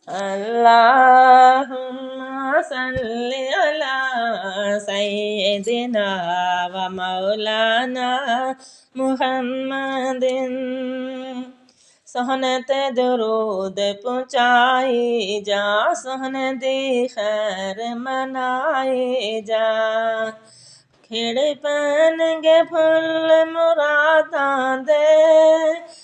اللهم صل على سيدنا ومولانا محمد سہنت درود پہنچائی جا سہن دی خیر منائی جا کھڑ پن گے پھل مراداں دے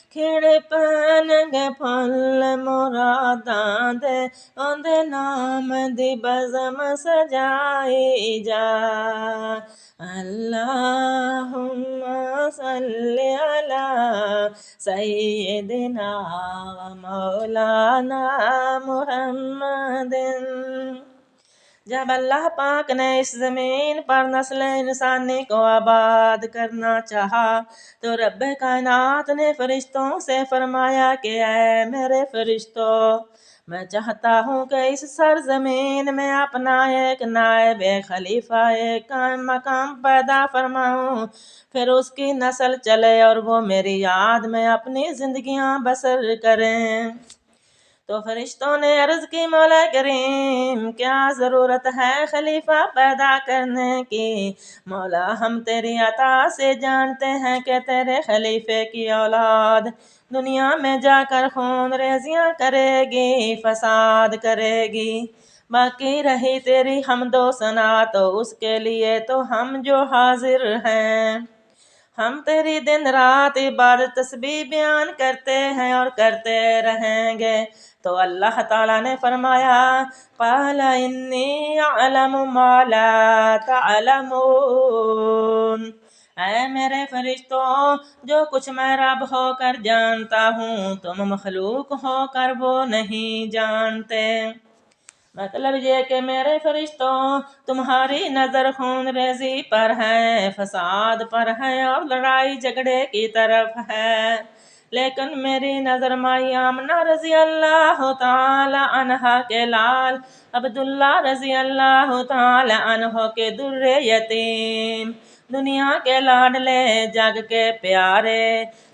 کھڑ پن گے پھل مراداں دے اند نام دی بزم سجائی جا اللہم صلی علی سیدنا مولانا محمد جب اللہ پاک نے اس زمین پر نسل انسانی کو آباد کرنا چاہا تو رب کائنات نے فرشتوں سے فرمایا کہ اے میرے فرشتوں میں چاہتا ہوں کہ اس سرزمین میں اپنا ایک نائب خلیفہ ایک قائم مقام پیدا فرماؤں پھر اس کی نسل چلے اور وہ میری یاد میں اپنی زندگیاں بسر کریں تو فرشتوں نے عرض کی مولا کریم کیا ضرورت ہے خلیفہ پیدا کرنے کی مولا ہم تیری عطا سے جانتے ہیں کہ تیرے خلیفے کی اولاد دنیا میں جا کر خون ریزیاں کرے گی فساد کرے گی باقی رہی تیری حمد و ثنا تو اس کے لیے تو ہم جو حاضر ہیں ہم تیری دن رات عبادت تسبیح بیان کرتے ہیں اور کرتے رہیں گے تو اللہ تعالیٰ نے فرمایا قال انی اعلم ما لا تعلمون اے میرے فرشتوں جو کچھ میں رب ہو کر جانتا ہوں تم مخلوق ہو کر وہ نہیں جانتے مطلب یہ کہ میرے فرشتوں تمہاری نظر خون ریزی پر ہے فساد پر ہے اور لڑائی جھگڑے کی طرف ہے لیکن میری نظر مائی آمنہ رضی اللہ تعالی عنہ کے لال عبداللہ رضی اللہ تعالی عنہ کے در یتیم دنیا کے لاڈلے جگ کے پیارے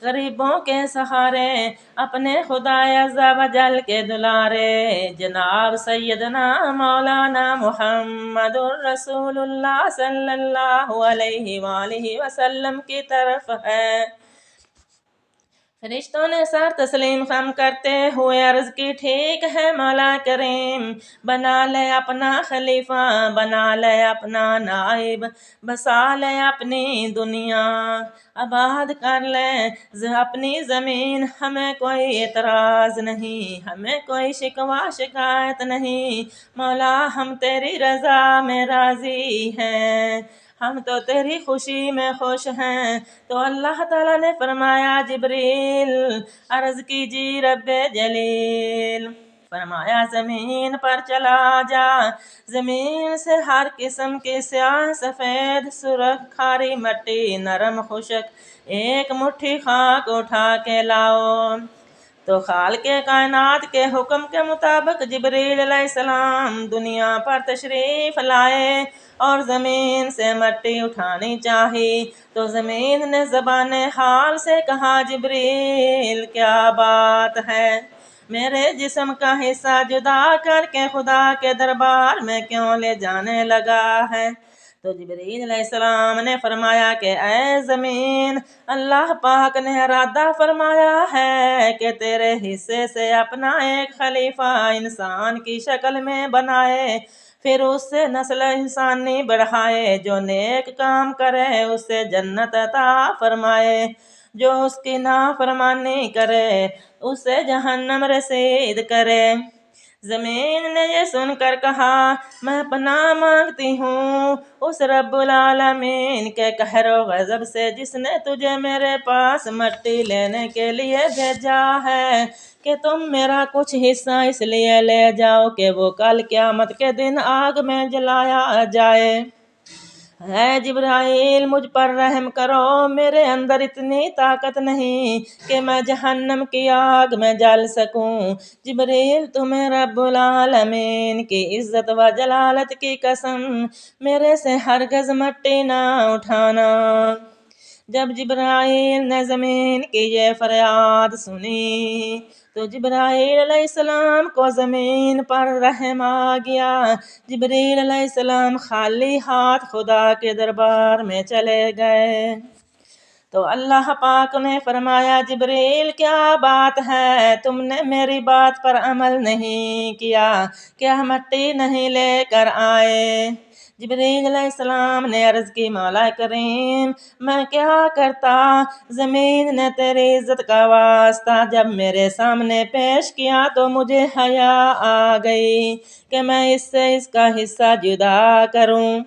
غریبوں کے سہارے اپنے خدا عز و جل کے دلارے جناب سیدنا مولانا محمد الرسول اللہ صلی اللہ علیہ وآلہ وسلم کی طرف ہے فرشتوں نے سر تسلیم خم کرتے ہوئے عرض کی ٹھیک ہے مولا کریم بنا لے اپنا خلیفہ بنا لے اپنا نائب بسا لے اپنی دنیا آباد کر لے اپنی زمین ہمیں کوئی اعتراض نہیں ہمیں کوئی شکوہ شکایت نہیں مولا ہم تیری رضا میں راضی ہیں ہم تو تیری خوشی میں خوش ہیں تو اللہ تعالیٰ نے فرمایا جبریل عرض کیجی رب جلیل فرمایا زمین پر چلا جا زمین سے ہر قسم کی سیاہ سفید سرخ کھاری مٹی نرم خشک ایک مٹھی خاک اٹھا کے لاؤ تو خالق کائنات کے حکم کے مطابق جبریل علیہ السلام دنیا پر تشریف لائے اور زمین سے مٹی اٹھانی چاہی تو زمین نے زبان حال سے کہا جبریل کیا بات ہے میرے جسم کا حصہ جدا کر کے خدا کے دربار میں کیوں لے جانے لگا ہے تو جبریل علیہ السلام نے فرمایا کہ اے زمین اللہ پاک نے ارادہ فرمایا ہے کہ تیرے حصے سے اپنا ایک خلیفہ انسان کی شکل میں بنائے پھر اس سے نسل انسانی بڑھائے جو نیک کام کرے اس سے جنت عطا فرمائے جو اس کی نافرمانی کرے اسے جہنم رسید کرے زمین نے یہ سن کر کہا میں پناہ مانگتی ہوں اس رب العالمین کے قہر و غضب سے جس نے تجھے میرے پاس مٹی لینے کے لیے بھیجا ہے کہ تم میرا کچھ حصہ اس لیے لے جاؤ کہ وہ کل قیامت کے دن آگ میں جلایا جائے اے جبرائیل مجھ پر رحم کرو میرے اندر اتنی طاقت نہیں کہ میں جہنم کی آگ میں جل سکوں جبریل تمہیں رب العالمین کی عزت و جلالت کی قسم میرے سے ہرگز مٹی نہ اٹھانا جب جبرائیل نے زمین کی یہ فریاد سنی تو جبرائیل علیہ السلام کو زمین پر رحم آ گیا۔ جبریل علیہ السلام خالی ہاتھ خدا کے دربار میں چلے گئے تو اللہ پاک نے فرمایا جبریل کیا بات ہے، تم نے میری بات پر عمل نہیں کیا، کیا مٹی نہیں لے کر آئے؟ جبریل علیہ السلام نے عرض کی مولا کریم میں کیا کرتا، زمین نے تیری عزت کا واسطہ جب میرے سامنے پیش کیا تو مجھے حیا آ گئی کہ میں اس سے اس کا حصہ جدا کروں۔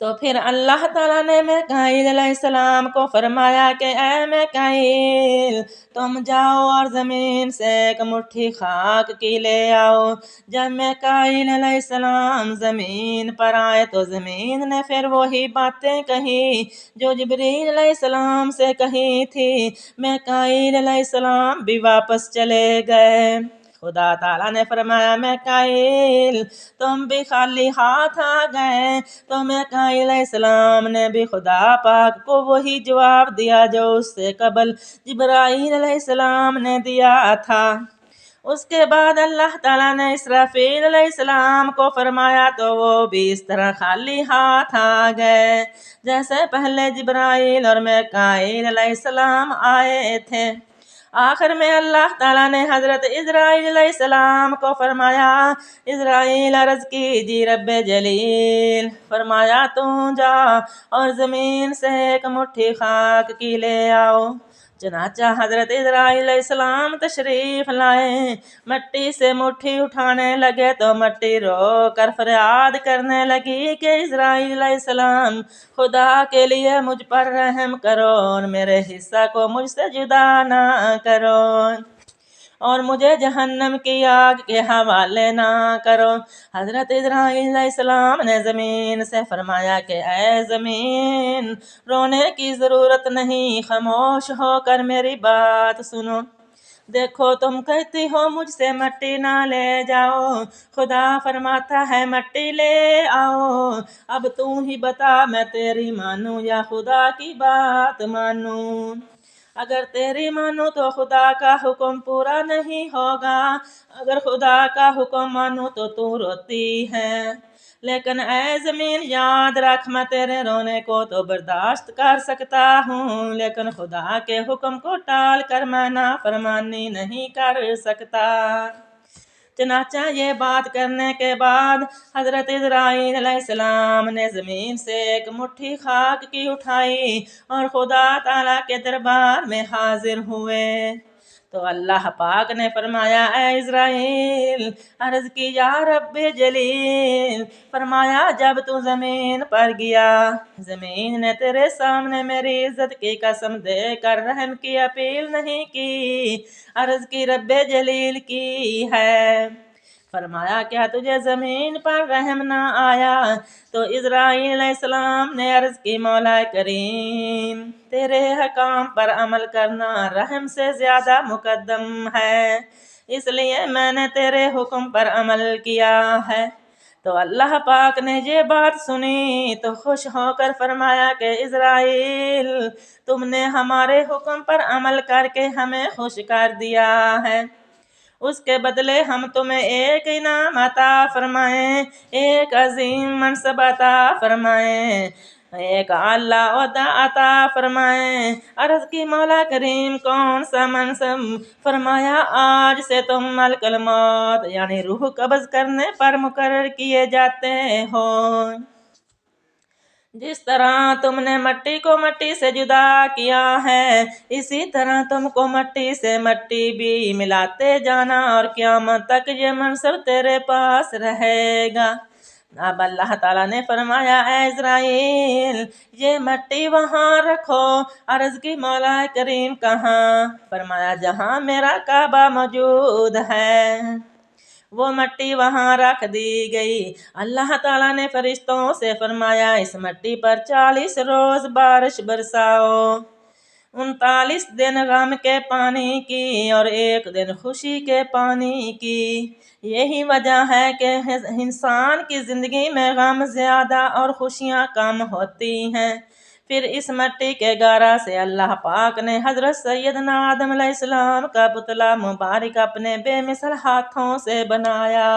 تو پھر اللہ تعالیٰ نے میکائیل علیہ السلام کو فرمایا کہ اے میکائیل تم جاؤ اور زمین سے ایک مٹھی خاک کی لے آؤ۔ جب میکائیل علیہ السلام زمین پر آئے تو زمین نے پھر وہی باتیں کہی جو جبریل علیہ السلام سے کہی تھی۔ میکائیل علیہ السلام بھی واپس چلے گئے۔ خدا تعالیٰ نے فرمایا میکائیل تم بھی خالی ہاتھ آ گئے، تو میکائیل علیہ السلام نے بھی خدا پاک کو وہی جواب دیا جو اس سے قبل جبرائیل علیہ السلام نے دیا تھا۔ اس کے بعد اللہ تعالیٰ نے اسرافیل علیہ السلام کو فرمایا تو وہ بھی اس طرح خالی ہاتھ آ گئے جیسے پہلے جبرائیل اور میکائیل علیہ السلام آئے تھے۔ آخر میں اللہ تعالیٰ نے حضرت عزرائیل علیہ السلام کو فرمایا عزرائیل عرض کیجی رب جلیل، فرمایا تو جا اور زمین سے ایک مٹھی خاک کی لے آؤ۔ چنانچہ حضرت عزرائیل علیہ السلام تشریف لائے، مٹی سے مٹھی اٹھانے لگے تو مٹی رو کر فریاد کرنے لگی کہ عزرائیل علیہ السلام خدا کے لیے مجھ پر رحم کرو اور میرے حصہ کو مجھ سے جدا نہ کرو اور مجھے جہنم کی آگ کے حوالے نہ کرو۔ حضرت عزرائیل علیہ السلام نے زمین سے فرمایا کہ اے زمین رونے کی ضرورت نہیں، خاموش ہو کر میری بات سنو۔ دیکھو تم کہتی ہو مجھ سے مٹی نہ لے جاؤ، خدا فرماتا ہے مٹی لے آؤ۔ اب تو ہی بتا میں تیری مانوں یا خدا کی بات مانوں؟ اگر تیری مانوں تو خدا کا حکم پورا نہیں ہوگا، اگر خدا کا حکم مانوں تو روتی ہے۔ لیکن اے زمین یاد رکھ میں تیرے رونے کو تو برداشت کر سکتا ہوں، لیکن خدا کے حکم کو ٹال کر میں نافرمانی نہیں کر سکتا۔ چنانچہ یہ بات کرنے کے بعد حضرت عزرائیل علیہ السلام نے زمین سے ایک مٹھی خاک کی اٹھائی اور خدا تعالیٰ کے دربار میں حاضر ہوئے تو اللہ پاک نے فرمایا اے عزرائیل عرض کی یا رب جلیل، فرمایا جب تو زمین پر گیا زمین نے تیرے سامنے میری عزت کی قسم دے کر رحم کی اپیل نہیں کی، عرض کی رب جلیل کی ہے۔ فرمایا کیا تجھے زمین پر رحم نہ آیا؟ تو عزرائیل علیہ السلام نے عرض کی مولا کریم تیرے حکام پر عمل کرنا رحم سے زیادہ مقدم ہے، اس لیے میں نے تیرے حکم پر عمل کیا ہے۔ تو اللہ پاک نے یہ بات سنی تو خوش ہو کر فرمایا کہ عزرائیل تم نے ہمارے حکم پر عمل کر کے ہمیں خوش کر دیا ہے، اس کے بدلے ہم تمہیں ایک انعام عطا فرمائیں، ایک عظیم منصب عطا فرمائیں، ایک اعلیٰ عہدہ عطا فرمائیں۔ عرض کی مولا کریم کون سا منصب؟ فرمایا آج سے تم ملک الموت یعنی روح قبض کرنے پر مقرر کیے جاتے ہو۔ جس طرح تم نے مٹی کو مٹی سے جدا کیا ہے اسی طرح تم کو مٹی سے مٹی بھی ملاتے جانا اور قیامت تک یہ منصب تیرے پاس رہے گا۔ اب اللہ تعالیٰ نے فرمایا اے عزرائیل یہ مٹی وہاں رکھو۔ عرض کی مولا کریم کہاں؟ فرمایا جہاں میرا کعبہ موجود ہے وہ مٹی وہاں رکھ دی گئی۔ اللہ تعالیٰ نے فرشتوں سے فرمایا اس مٹی پر 40 روز بارش برساؤ، 39 دن غم کے پانی کی اور 1 دن خوشی کے پانی کی۔ یہی وجہ ہے کہ انسان کی زندگی میں غم زیادہ اور خوشیاں کم ہوتی ہیں۔ پھر اس مٹی کے گارا سے اللہ پاک نے حضرت سیدنا آدم علیہ السلام کا پتلا مبارک اپنے بے مثل ہاتھوں سے بنایا۔